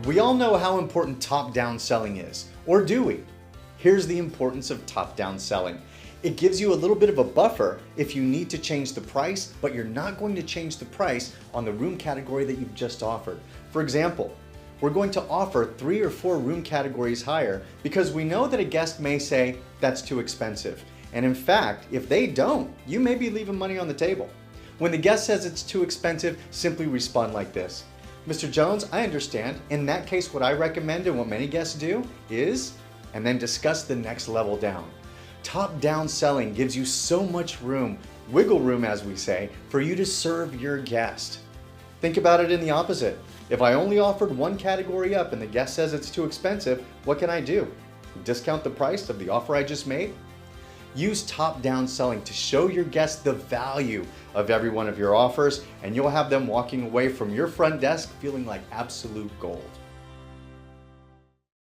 We all know how important top-down selling is, or do we? Here's the importance of top-down selling. It gives you a little bit of a buffer if you need to change the price, but you're not going to change the price on the room category that you've just offered. For example, we're going to offer 3 or 4 room categories higher because we know that a guest may say, that's too expensive. And in fact, if they don't, you may be leaving money on the table. When the guest says it's too expensive, simply respond like this. Mr. Jones, I understand. In that case, what I recommend and what many guests do is, and then discuss the next level down. Top-down selling gives you so much room, wiggle room as we say, for you to serve your guest. Think about it in the opposite. If I only offered one category up and the guest says it's too expensive, what can I do? Discount the price of the offer I just made? Use top-down selling to show your guests the value of every one of your offers, and you'll have them walking away from your front desk feeling like absolute gold.